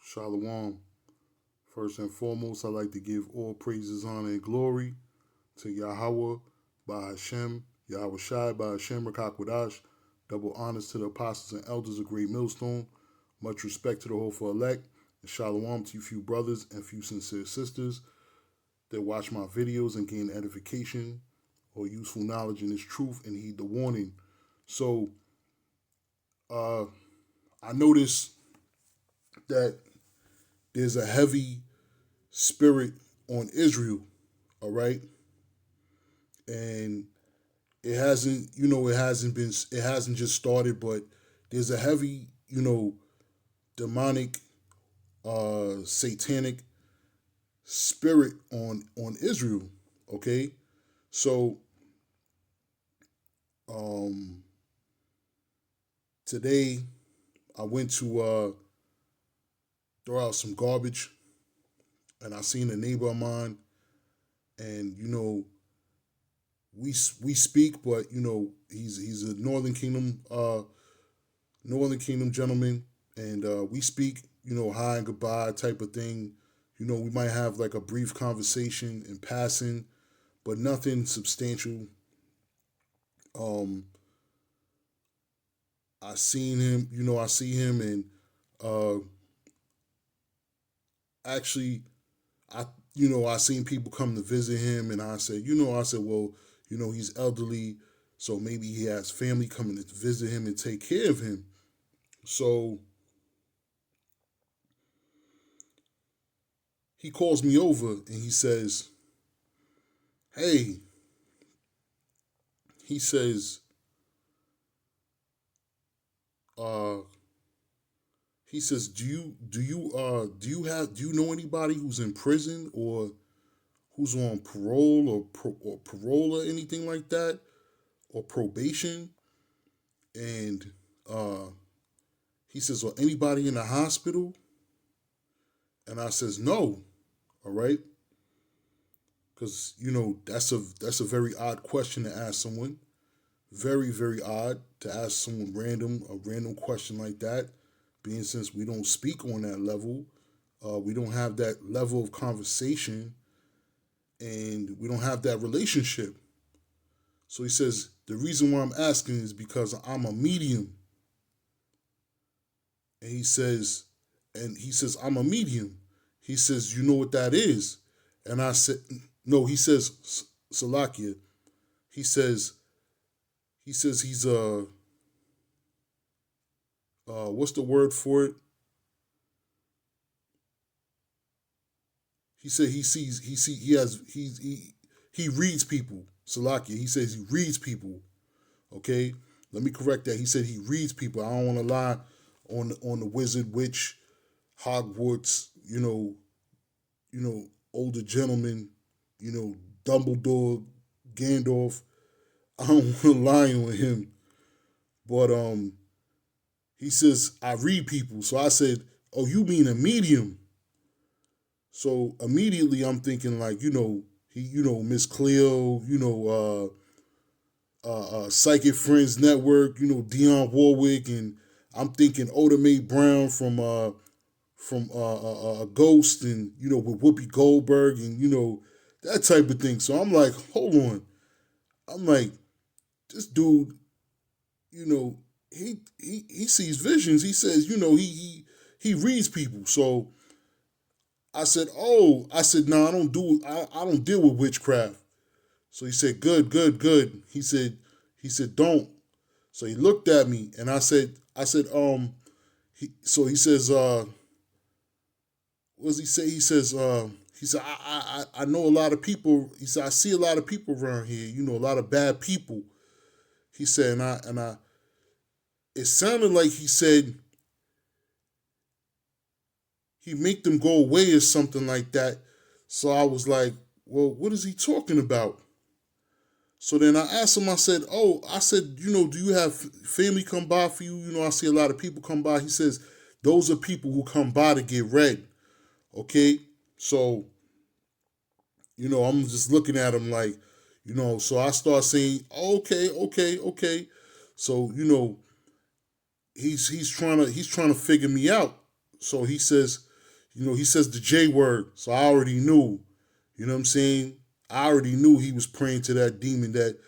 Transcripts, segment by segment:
Shalom. First and foremost, I'd like to give all praises, honor, and glory to Yahweh by Hashem, Yahweh Shai by Hashem, Rakakwadash. Double honors to the apostles and elders of Great Millstone. Much respect to the hopeful elect. And shalom to you few brothers and few sincere sisters that watch my videos and gain edification or useful knowledge in this truth and heed the warning. So, I noticed that there's a heavy spirit on Israel, all right? And it hasn't just started, but there's a heavy, demonic, satanic spirit on Israel, okay? So, today I went to throw out some garbage, and I seen a neighbor of mine, and we speak, but he's a Northern Kingdom gentleman, and we speak, hi and goodbye type of thing. We might have like a brief conversation in passing, but nothing substantial. Um, I seen him, I see him, and uh, actually, I seen people come to visit him, and I said, well, he's elderly, so maybe he has family coming to visit him and take care of him. So he calls me over and he says, "Hey," he says, uh, do you know anybody who's in prison or who's on parole or parole or anything like that or probation?" And uh, he says, "Or anybody in the hospital?" And I says, "No." All right, because that's a very odd question to ask someone. Very very odd to ask someone a random question like that. Being since we don't speak on that level, we don't have that level of conversation, and we don't have that relationship. So he says, the reason why I'm asking is because I'm a medium. And he says, I'm a medium. He says, you know what that is? And I said, no, he says, Salakia. He says, he's what's the word for it? He said he reads people. Salakia. He says he reads people. Okay, let me correct that. He said he reads people. I don't want to lie on the wizard, witch, Hogwarts. Older gentleman. Dumbledore, Gandalf. I don't want to lie on him, but he says I read people. So I said, "Oh, you mean a medium?" So immediately I'm thinking like, Miss Cleo, Psychic Friends Network, Dionne Warwick, and I'm thinking Oda Mae Brown from Ghost, and with Whoopi Goldberg, and that type of thing. So I'm like, hold on, I'm like, this dude, you know, he sees visions. He says, he reads people. So I said, no, I don't deal with witchcraft. So he said, good, good, good. He said, don't. So he looked at me, and so he says, what does he say? He said, I know a lot of people. He said, I see a lot of people around here, a lot of bad people. He said, it sounded like he said he make them go away or something like that. So I was like, well, what is he talking about? So then I asked him, I said, do you have family come by for you? I see a lot of people come by. He says, those are people who come by to get read. Okay. So, I'm just looking at him like, so I start saying, okay, okay, okay. So, he's trying to figure me out. So he says, he says the J word. So I already knew, you know what I'm saying? I already knew he was praying to that demon, that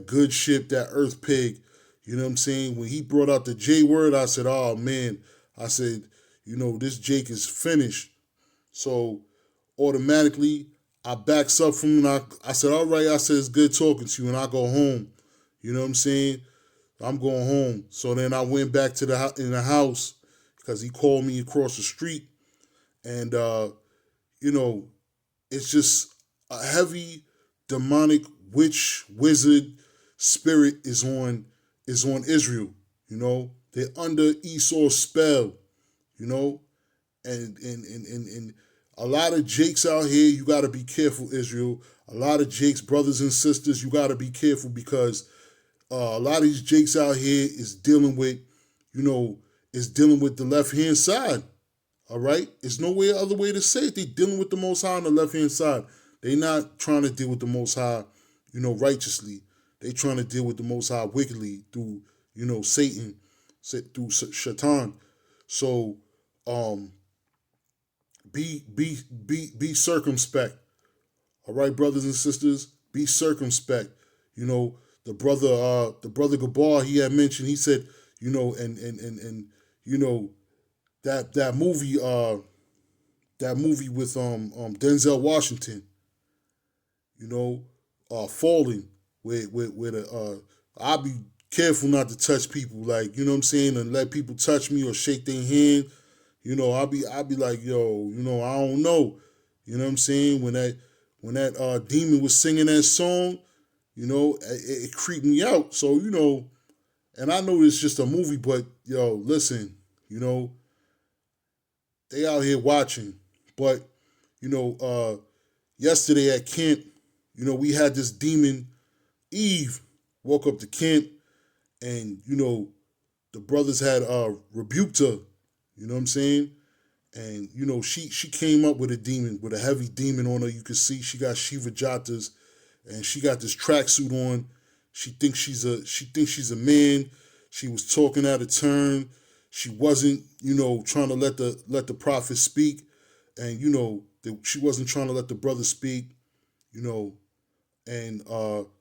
good ship, that earth pig. You know what I'm saying? When he brought out the J word, I said, "Oh man," I said, this Jake is finished. So automatically I backs up from him. And I said, "All right," I said, "It's good talking to you," and I go home. You know what I'm saying? I'm going home. So then I went back to in the house because he called me across the street, and you know, it's just a heavy demonic witch wizard spirit is on Israel. They're under Esau's spell. You know, and a lot of Jakes out here. You got to be careful, Israel. A lot of Jakes, brothers and sisters, you got to be careful because a lot of these Jakes out here you know, is dealing with the left hand side. All right, there's no way other way to say it. They dealing with the Most High on the left hand side. They not trying to deal with the Most High, righteously. They trying to deal with the Most High wickedly through, Satan, through Shaitan. So, um, be circumspect. All right, brothers and sisters, be circumspect. You know, the brother Gabar, he had mentioned. He said, and that movie with Denzel Washington, Falling, where the I'll be careful not to touch people, like, what I'm saying, and let people touch me or shake their hand. I'll be like, yo, I don't know. You know what I'm saying? When that demon was singing that song, it creeped me out. So, and I know it's just a movie, but yo, listen, you know, they out here watching. But, you know, yesterday at camp, we had this demon, Eve, woke up the camp, and, the brothers had rebuked her. You know what I'm saying? And she came up with a demon, with a heavy demon on her. You can see she got Shiva Jatas, and she got this tracksuit on. She thinks she's a man. She was talking out of turn. She wasn't, trying to let the prophet speak, and she wasn't trying to let the brother speak. You know, and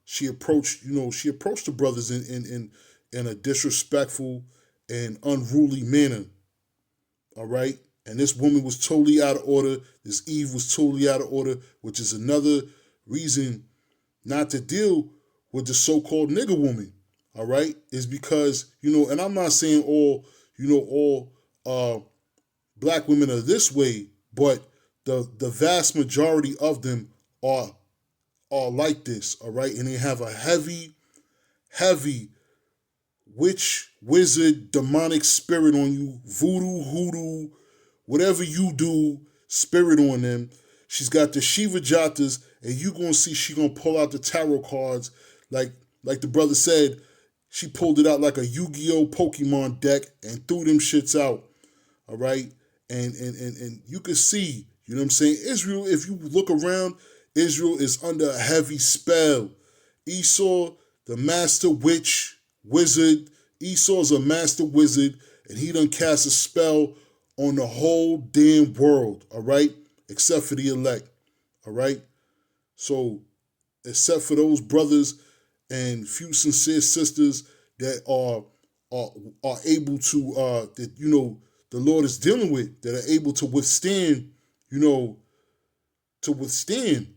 she approached the brothers in a disrespectful and unruly manner. All right. And this woman was totally out of order. This Eve was totally out of order, which is another reason not to deal with the so-called nigger woman. All right. Is because, and I'm not saying all black women are this way, but the vast majority of them are like this. All right. And they have a heavy, heavy witch, wizard, demonic spirit on you, voodoo, hoodoo, whatever you do, spirit on them. She's got the Shiva Jatas, and you gonna see she gonna pull out the tarot cards, like the brother said. She pulled it out like a Yu-Gi-Oh Pokemon deck and threw them shits out. All right, and you can see, what I'm saying. Israel, if you look around, Israel is under a heavy spell. Esau, the master witch, wizard. Esau's a master wizard, and he done cast a spell on the whole damn world, all right? Except for the elect, all right? So, except for those brothers and few sincere sisters that are able to that the Lord is dealing with, that are able to withstand, you know, to withstand,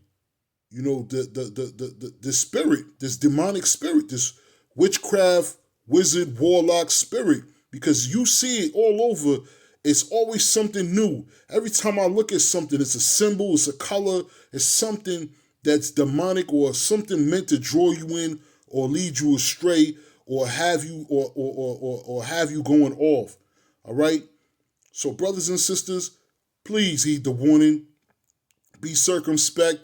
the spirit, this demonic spirit, this witchcraft, wizard, warlock spirit, because you see it all over. It's always something new. Every time I look at something, it's a symbol, it's a color, it's something that's demonic or something meant to draw you in or lead you astray or have you or have you going off. All right? So brothers and sisters, please heed the warning. Be circumspect,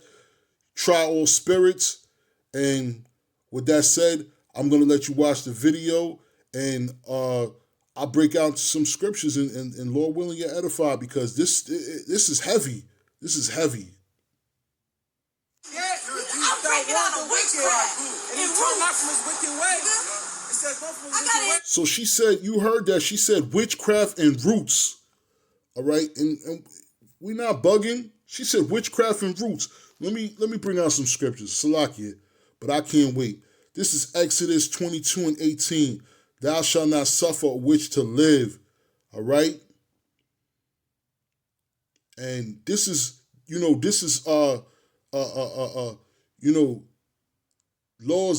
try all spirits, and with that said, I'm gonna let you watch the video, and I'll break out some scriptures, and Lord willing, you're edified, because this is heavy. This is heavy. Yeah, I'm breaking out of witchcraft. And he turned not from his wicked way. So she said, you heard that. She said witchcraft and roots. All right. And we not bugging. She said witchcraft and roots. Let me bring out some scriptures. Salakia. But I can't wait. This is Exodus 22 and 18. Thou shalt not suffer a witch to live. All right. And this is, this is laws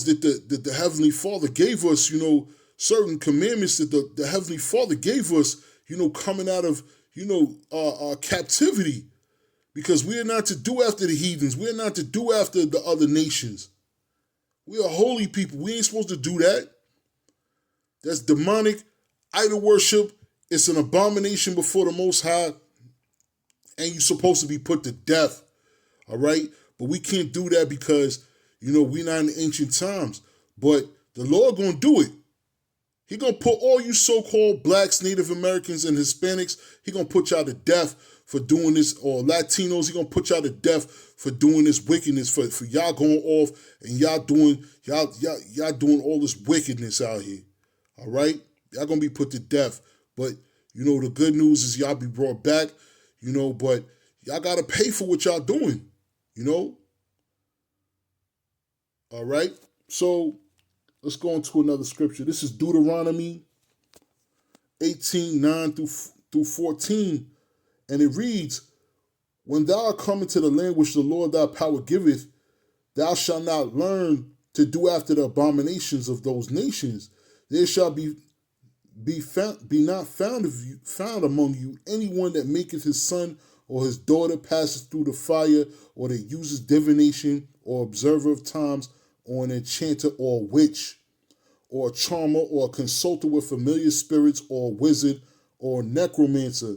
that the Heavenly Father gave us, certain commandments that the Heavenly Father gave us, coming out of, captivity. Because we are not to do after the heathens. We are not to do after the other nations. We are holy people. We ain't supposed to do that. That's demonic idol worship. It's an abomination before the Most High. And you're supposed to be put to death. All right? But we can't do that because, we're not in ancient times. But the Lord going to do it. He going to put all you so-called blacks, Native Americans, and Hispanics, he going to put y'all to death for doing this, or Latinos, he going to put y'all to death for doing this wickedness, for y'all going off and y'all doing all this wickedness out here. All right? Y'all going to be put to death. But, the good news is y'all be brought back, but y'all got to pay for what y'all doing, All right? So, let's go into another scripture. This is Deuteronomy 18:9 through 14. And it reads, when thou art come into the land which the Lord thy power giveth, thou shalt not learn to do after the abominations of those nations. There shall be not found among you anyone that maketh his son or his daughter passes through the fire, or that uses divination, or observer of times, or an enchanter, or a witch, or a charmer, or a consulter with familiar spirits, or a wizard, or a necromancer.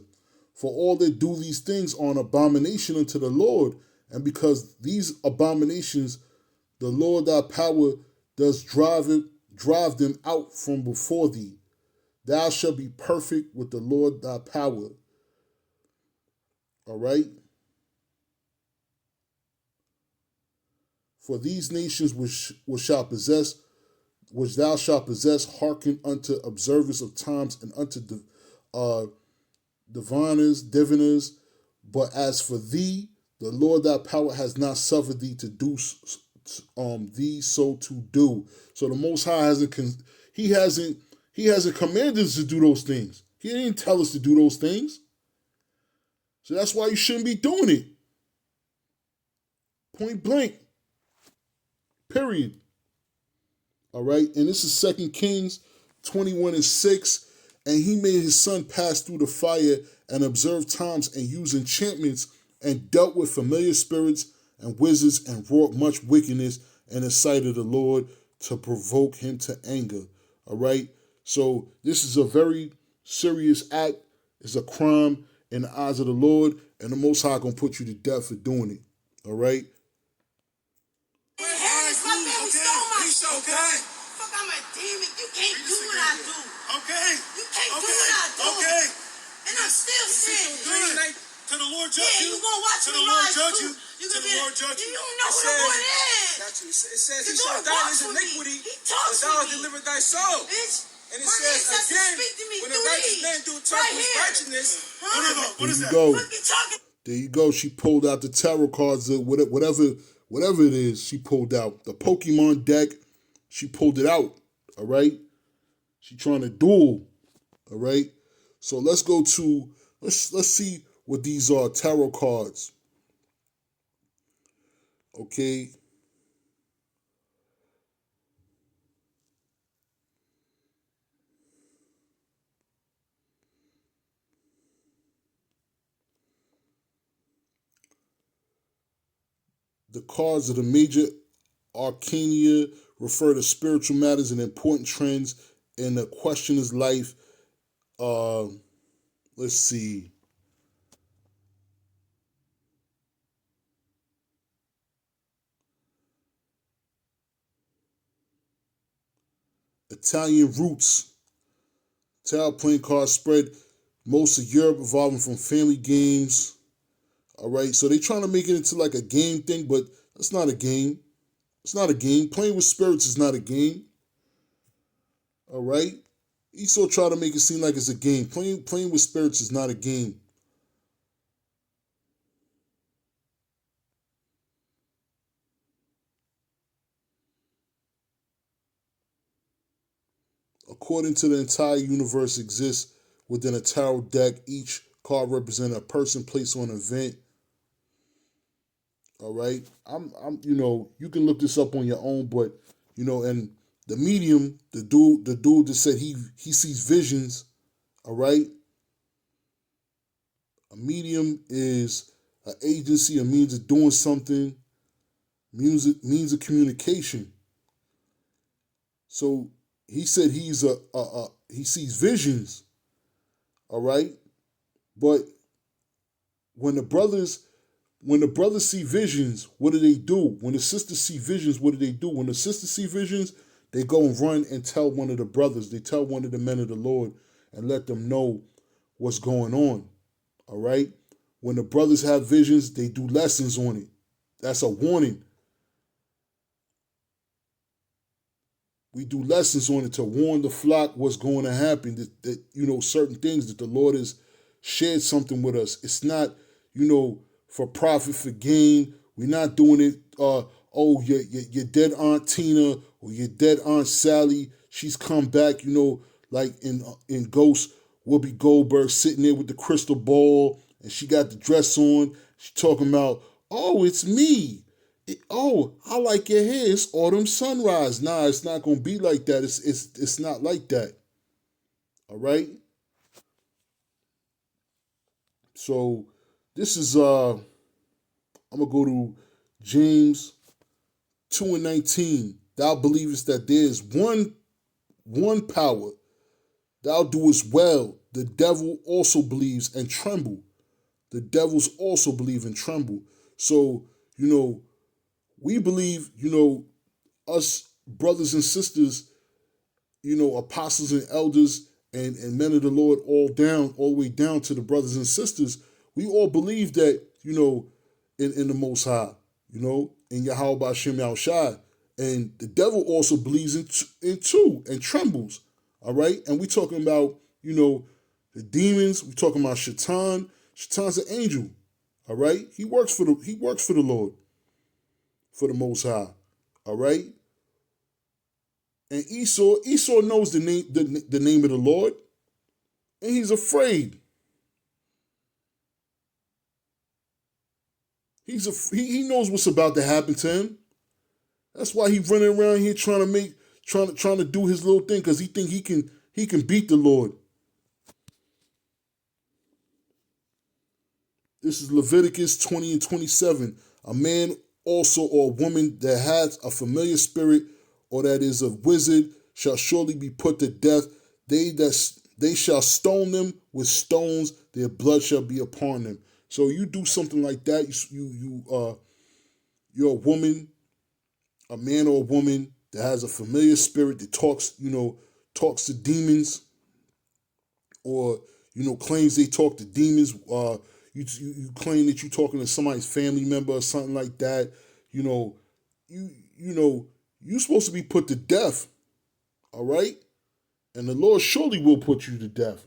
For all that do these things are an abomination unto the Lord, and because these abominations the Lord thy power does drive them out from before thee. Thou shalt be perfect with the Lord thy power. All right? For these nations which thou shalt possess, hearken unto observers of times and unto diviners. But as for thee, the Lord thy power has not suffered thee to do thee so to do. So the Most High hasn't commanded us to do those things. He didn't tell us to do those things. So that's why you shouldn't be doing it. Point blank. Period. All right. And this is 2 Kings 21 and 6. And he made his son pass through the fire and observed times and used enchantments and dealt with familiar spirits and wizards and wrought much wickedness in the sight of the Lord to provoke him to anger. All right. So this is a very serious act. It's a crime in the eyes of the Lord, and the Most High gonna put you to death for doing it. All right. Okay. You can't do what I do. Okay. And I'm still saying good. To the Lord judge you. Yeah, you gonna watch me rise too. You gonna judge you. You don't know who the Lord is. Got you. It says he shall die in his iniquity, but thou hast delivered thy soul. Bitch. And it says again, when a righteous man do turn from his righteousness. What is that? There you go. She pulled out the tarot cards, whatever it is. She pulled out the Pokemon deck. She pulled it out. All right. She trying to duel. All right. So let's go to let's see what these are. Tarot cards. Okay. The cards of the major arcana refer to spiritual matters and important trends in the questioner's life. Let's see. Italian roots. Tarot playing cards spread most of Europe, evolving from family games. All right, so they're trying to make it into like a game thing, but it's not a game. It's not a game. Playing with spirits is not a game. All right? Esau tried to make it seem like it's a game. Playing with spirits is not a game. According to the entire universe exists within a tarot deck. Each card represents a person, place, or an event. All right. You can look this up on your own, but and the medium, the dude that said he sees visions. All right. A medium is an agency, a means of doing something, means of communication. So he said he sees visions. All right. But when the brothers see visions, what do? When the sisters see visions, what do? When the sisters see visions, they go and run and tell one of the brothers. They tell one of the men of the Lord and let them know what's going on. All right. When the brothers have visions, they do lessons on it. That's a warning. We do lessons on it to warn the flock what's going to happen. That certain things that the Lord has shared something with us. It's not for profit, for gain. We're not doing it. Your dead Aunt Tina or your dead Aunt Sally. She's come back. Like in Ghost, Whoopi Goldberg sitting there with the crystal ball, and she got the dress on. She's talking about, oh, it's me. I like your hair. It's autumn sunrise. Nah, it's not gonna be like that. It's not like that. All right. So this is I'm gonna go to James 2:19. Thou believest that there is one power. Thou doest well. The devil also believes and tremble. The devils also believe and tremble. So we believe us brothers and sisters, apostles and elders and men of the Lord, all the way down to the brothers and sisters, we all believe that, in the Most High, in Yahweh B'Shem Yahushai. And the devil also believes in too and trembles. All right. And we talking about, the demons. We talking about Shaitan. Shaitan's an angel. All right. He works for the Lord, for the Most High. All right. And Esau knows the name of the Lord, and he's afraid. He knows what's about to happen to him. That's why he's running around here trying to do his little thing, because he think he can beat the Lord. This is Leviticus 20:27. A man also or a woman that has a familiar spirit or that is a wizard shall surely be put to death. They shall stone them with stones. Their blood shall be upon them. So you do something like that. You're a woman, a man or a woman that has a familiar spirit that talks to demons, or claims they talk to demons. You claim that you're talking to somebody's family member or something like that. You're supposed to be put to death. All right, and the Lord surely will put you to death.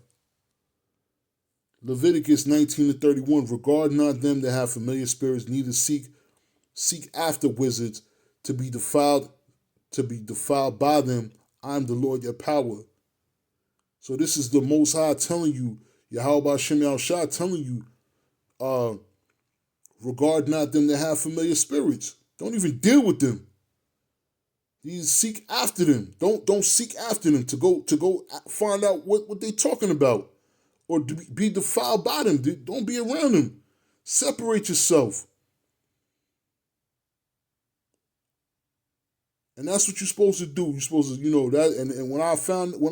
Leviticus 19:31. Regard not them that have familiar spirits, neither seek after wizards to be defiled by them. I'm the Lord your power. So this is the Most High telling you, Yahweh B'Shem Yahushua telling you, regard not them that have familiar spirits. Don't even deal with them. You seek after them. Don't seek after them to go find out what they talking about, or to be defiled by them. Don't be around them. Separate yourself. And that's what you're supposed to do. You're supposed to, that. And when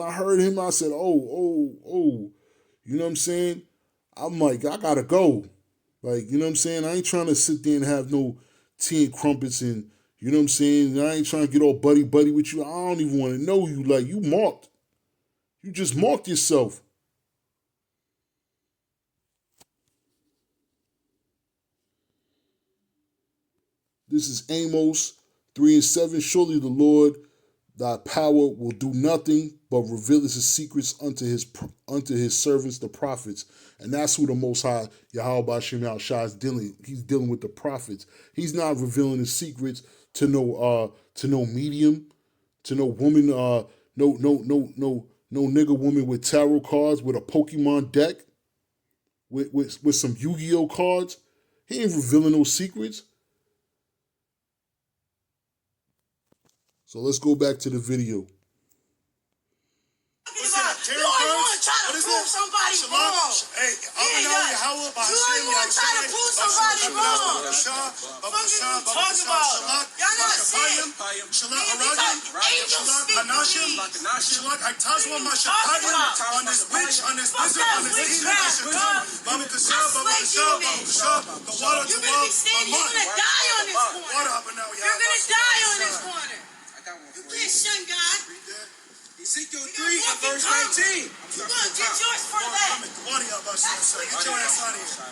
I heard him, I said, oh, you know what I'm saying? I'm like, I gotta go. Like, you know what I'm saying? I ain't trying to sit there and have no tea and crumpets, and you know what I'm saying? I ain't trying to get all buddy with you. I don't even want to know you. Like, you marked. You just marked yourself. This is Amos 3:7. Surely the Lord thy power will do nothing but reveal his secrets unto his servants, the prophets. And that's who the Most High, Yahweh Ba'ashem Yahushua, is dealing. He's dealing with the prophets. He's not revealing his secrets to no medium, to no woman, no nigga woman with tarot cards, with a Pokemon deck, with some Yu-Gi-Oh cards. He ain't revealing those secrets. So let's go back to the video. You always want to try to prove somebody wrong. Hey, you always want to try to prove somebody wrong. What are you talking about? Y'all not seeing. Angels speak to me. What on this witch, on this wizard, on this demon, I slay demons. You're going to be standing, you're going to die on this corner. You're going to die on this corner. You can't shun God. Ezekiel 3 and verse 19. You're going to get yours for that.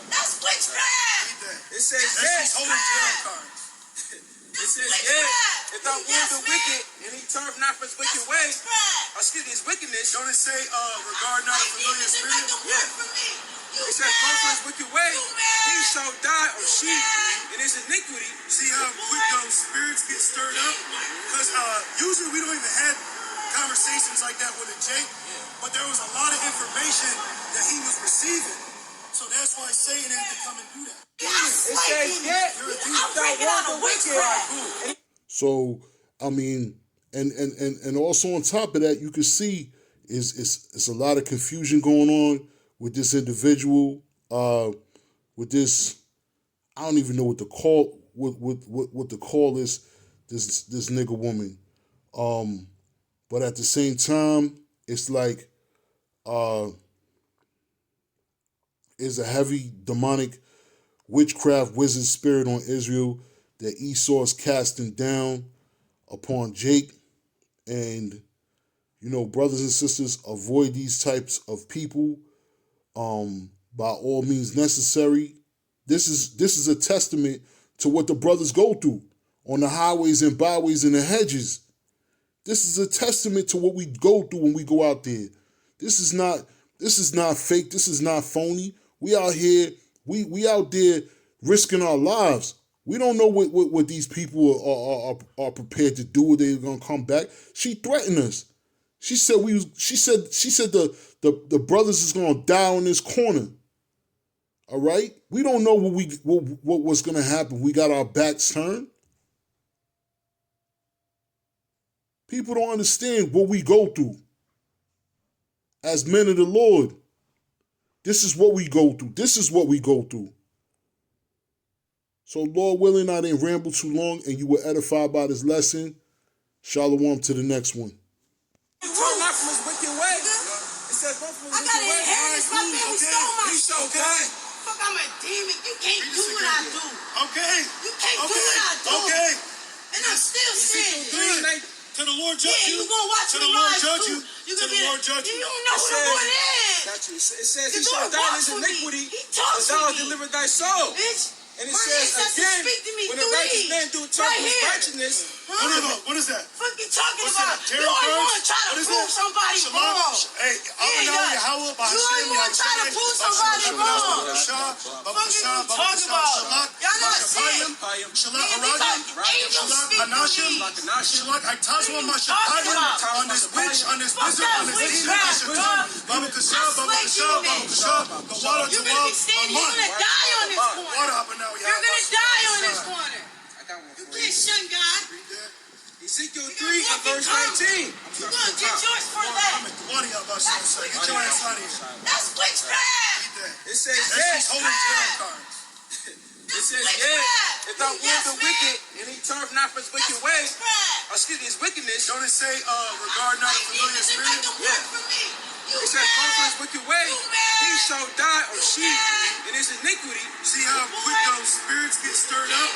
That's witchcraft. It says, yes. It says, yes. If thou wound the wicked, and he turneth not from his wicked way, his wickedness. Don't it say, regard not a familiar spirit? It says, go from his wicked way, he shall die of sheep in his iniquity. See how quick those spirits get stirred up? Because usually we don't even have conversations like that with a Jake, but there was a lot of information that he was receiving. So that's why Satan had to come and do that. It says, I'm breaking out of witchcraft. So, I mean, and also on top of that, you can see it's a lot of confusion going on with this individual, with this, I don't even know what to call, what to call this nigga woman. But at the same time, it's like, is a heavy demonic witchcraft wizard spirit on Israel that Esau is casting down upon Jake. And, you know, brothers and sisters, avoid these types of people by all means necessary. This is a testament to what the brothers go through on the highways and byways and the hedges. This is a testament to what we go through when we go out there. This is not fake. This is not phony. We out here, we out there risking our lives. We don't know what these people are prepared to do. They're gonna come back. She threatened us. She said the brothers is gonna die on this corner. All right? We don't know what was gonna happen. We got our backs turned. People don't understand what we go through. As men of the Lord, this is what we go through. This is what we go through. So, Lord willing, I didn't ramble too long and you were edified by this lesson. Shalom to the next one. Turn not from his wicked way. It says, go from his wicked way. I got inheritance. My family stole my shit. Okay. Fuck, I'm a demon. You can't do what I do. Okay. You can't do what I do. Okay. And I'm still standing. To the Lord judge you. You gonna watch to me the Lord rise judge too. you. You To the Lord judge you. You don't know who the Lord is. Got you. It says The he shall Lord die in walks his with me. iniquity, He but talks thou with me. deliver thy soul. Bitch. And it My says ancestors again, speak to me when a through righteous these. man do turn Right from his here. righteousness. Huh? What is that? Fuck you talking What's about? that? You Tarot always cards? want to try to What is prove that? somebody Shalom. wrong. Hey, You always want to try to prove somebody wrong. Fuck you talking about? Y'all not seeing. Angels speak to me. What are you talking about? On this witch, on this Fuck wizard, that on this witchcraft, demon, I slay demons. You're going to be standing, you're going to die on this corner. You're going to die on this corner. You can't shun God. Ezekiel 3 and verse 19. You're going to get yours for that. That's witchcraft. It says, yes. It says, yes. If thou wound the wicked, and he turneth not from his wicked way, his wickedness. Don't it say, regard not a familiar spirit? It says, go from his wicked way, he shall die of sheep in his iniquity. See how quick those spirits get stirred up?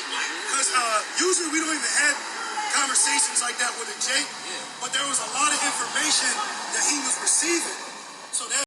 Because usually we don't even have conversations like that with a Jake, but there was a lot of information that he was receiving. So that